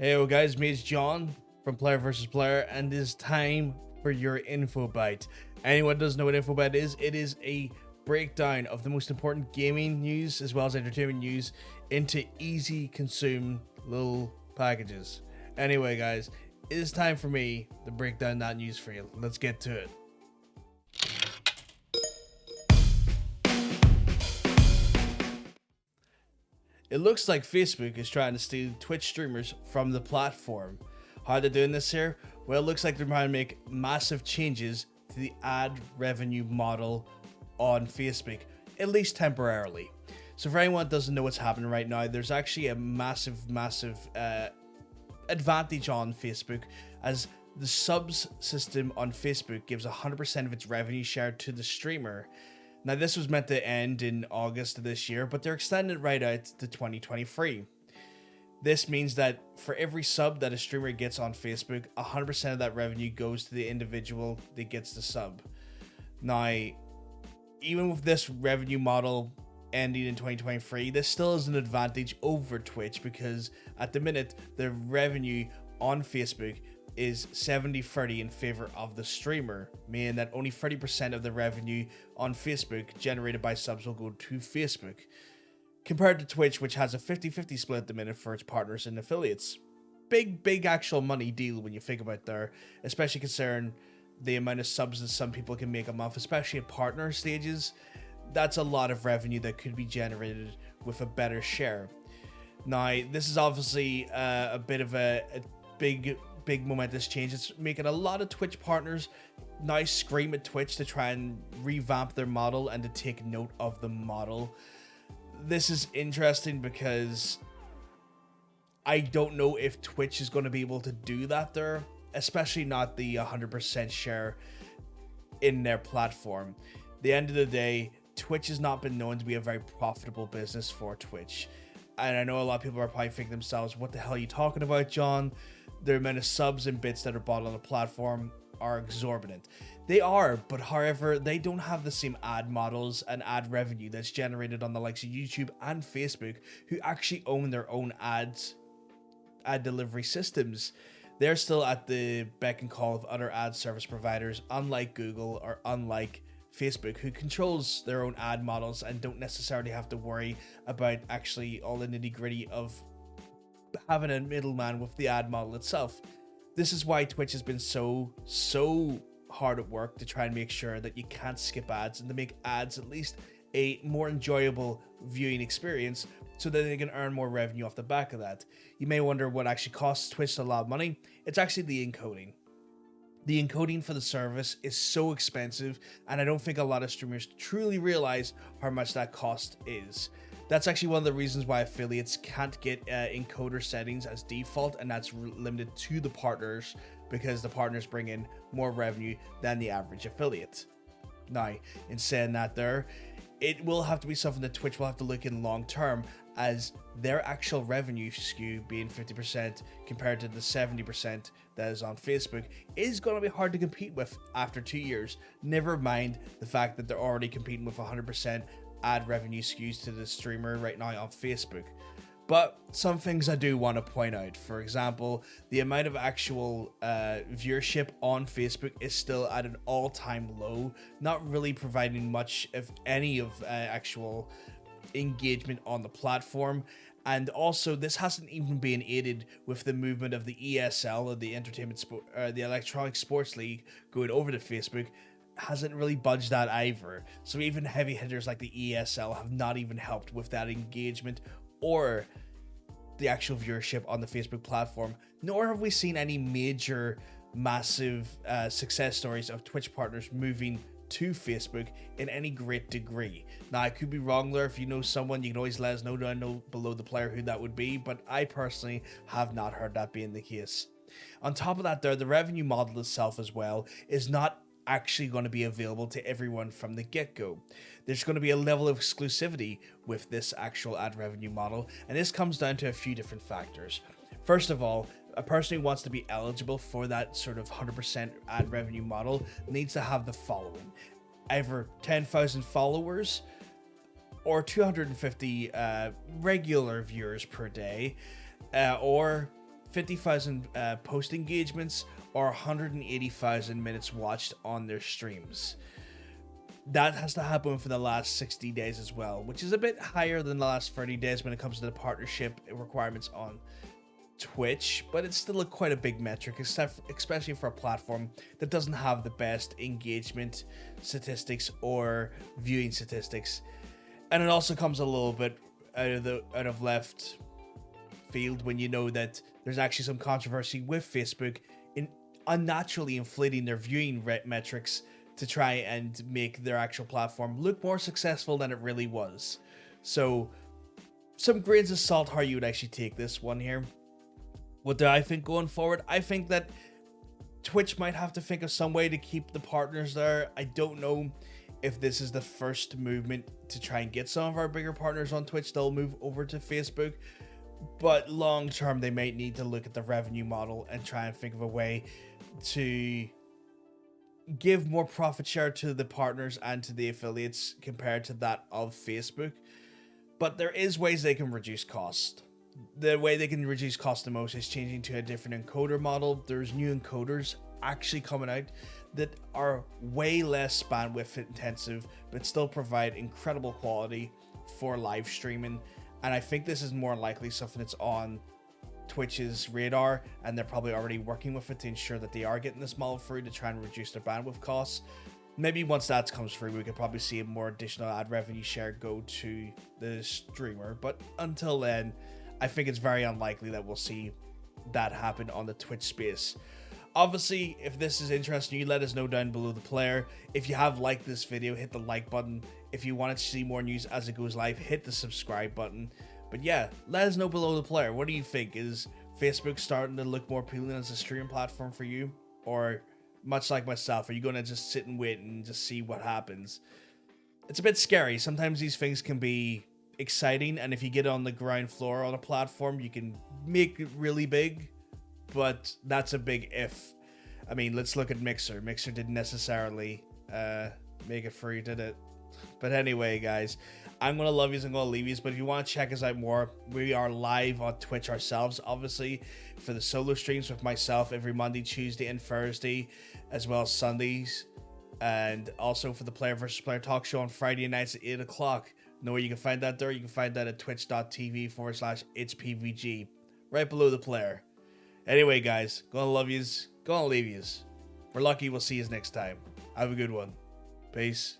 Hey guys, me is John from Player vs. Player, and it is time for your Infobyte. Anyone doesn't know what Infobyte is, it is a breakdown of the most important gaming news as well as entertainment news into easy consume little packages. Anyway guys, it is time for me to break down that news for you. Let's get to it. It looks like Facebook is trying to steal Twitch streamers from the platform. How are they doing this here? Well, it looks like they're trying to make massive changes to the ad revenue model on Facebook, at least temporarily. So for anyone that doesn't know what's happening right now, there's actually a massive advantage on Facebook, as the subs system on Facebook gives 100% of its revenue share to the streamer. Now, this was meant to end in August of this year, but they're extending it right out to 2023. This means that for every sub that a streamer gets on Facebook, 100% of that revenue goes to the individual that gets the sub. Now, even with this revenue model ending in 2023, this still is an advantage over Twitch, because at the minute, the revenue on Facebook is 70-30 in favor of the streamer, meaning that only 30% of the revenue on Facebook generated by subs will go to Facebook, compared to Twitch, which has a 50-50 split at the minute for its partners and affiliates. Big actual money deal when you think about there, especially considering the amount of subs that some people can make a month, especially at partner stages. That's a lot of revenue that could be generated with a better share. Now, this is obviously a bit of a big momentous change. It's making a lot of Twitch partners now scream at Twitch to try and revamp their model and to take note of the model. This is interesting because I don't know if Twitch is going to be able to do that there, especially not the 100% share in their platform. At the end of the day, Twitch has not been known to be a very profitable business for Twitch. And I know a lot of people are probably thinking themselves, what the hell are you talking about, John? The amount of subs and bits that are bought on the platform are exorbitant. They are, but however, they don't have the same ad models and ad revenue that's generated on the likes of YouTube and Facebook, who actually own their own ad delivery systems. They're still at the beck and call of other ad service providers, unlike Google or unlike Facebook, who controls their own ad models and don't necessarily have to worry about actually all the nitty-gritty of having a middleman with the ad model itself. This is why Twitch has been so hard at work to try and make sure that you can't skip ads and to make ads at least a more enjoyable viewing experience, so that they can earn more revenue off the back of that. You may wonder what actually costs Twitch a lot of money. It's actually the encoding. The encoding for the service is so expensive, and I don't think a lot of streamers truly realize how much that cost is. That's actually one of the reasons why affiliates can't get encoder settings as default, and that's limited to the partners, because the partners bring in more revenue than the average affiliate. Now, in saying that there, it will have to be something that Twitch will have to look in long term, as their actual revenue skew being 50% compared to the 70% that is on Facebook is going to be hard to compete with after 2 years. Never mind the fact that they're already competing with 100% ad revenue skews to the streamer right now on Facebook. But some things I do want to point out. For example, the amount of actual viewership on Facebook is still at an all-time low, not really providing much, if any, of actual engagement on the platform. And also, this hasn't even been aided with the movement of the ESL, or the the Electronic Sports League, going over to Facebook. Hasn't really budged that either. So even heavy hitters like the ESL have not even helped with that engagement or the actual viewership on the Facebook platform. Nor have we seen any major massive success stories of Twitch partners moving to Facebook in any great degree. Now, I could be wrong there. If you know someone, you can always let us know down below the player who that would be, but I personally have not heard that being the case. On top of that there, the revenue model itself as well is not actually going to be available to everyone from the get-go. There's going to be a level of exclusivity with this actual ad revenue model, and this comes down to a few different factors. First of all, a person who wants to be eligible for that sort of 100% ad revenue model needs to have the following: either 10,000 followers or 250 regular viewers per day, or 50,000 post engagements, or 180,000 minutes watched on their streams. That has to happen for the last 60 days as well, which is a bit higher than the last 30 days when it comes to the partnership requirements on Twitch, but it's still quite a big metric, especially for a platform that doesn't have the best engagement statistics or viewing statistics. And it also comes a little bit out of left field when you know that there's actually some controversy with Facebook in unnaturally inflating their viewing metrics to try and make their actual platform look more successful than it really was. So some grains of salt how you would actually take this one here. What do I think going forward? I think that Twitch might have to think of some way to keep the partners there. I don't know if this is the first movement to try and get some of our bigger partners on Twitch. They'll move over to Facebook. But long term, they might need to look at the revenue model and try and think of a way to give more profit share to the partners and to the affiliates compared to that of Facebook. But there is ways they can reduce cost. The way they can reduce cost the most is changing to a different encoder model. There's new encoders actually coming out that are way less bandwidth intensive, but still provide incredible quality for live streaming. And I think this is more likely something that's on Twitch's radar, and they're probably already working with it to ensure that they are getting this model through to try and reduce their bandwidth costs. Maybe once that comes through, we could probably see a more additional ad revenue share go to the streamer. But until then, I think it's very unlikely that we'll see that happen on the Twitch space. Obviously, if this is interesting you, let us know down below the player. If you have liked this video, hit the like button. If you want to see more news as it goes live, hit the subscribe button. But yeah, let us know below the player. What do you think? Is Facebook starting to look more appealing as a streaming platform for you? Or much like myself, are you going to just sit and wait and just see what happens? It's a bit scary. Sometimes these things can be exciting, and if you get on the ground floor on a platform, you can make it really big, but that's a big if. I mean, let's look at Mixer. Mixer didn't necessarily make it free, did it? But anyway, guys, I'm gonna love yous and gonna leave yous, but if you want to check us out more, we are live on Twitch ourselves, obviously, for the solo streams with myself every Monday, Tuesday, and Thursday, as well as Sundays, and also for the Player versus Player talk show on Friday nights at 8 o'clock. Know where you can find that there? You can find that at twitch.tv/itspvg, right below the player. Anyway, guys, gonna love yous, gonna leave yous. If we're lucky, we'll see yous next time. Have a good one. Peace.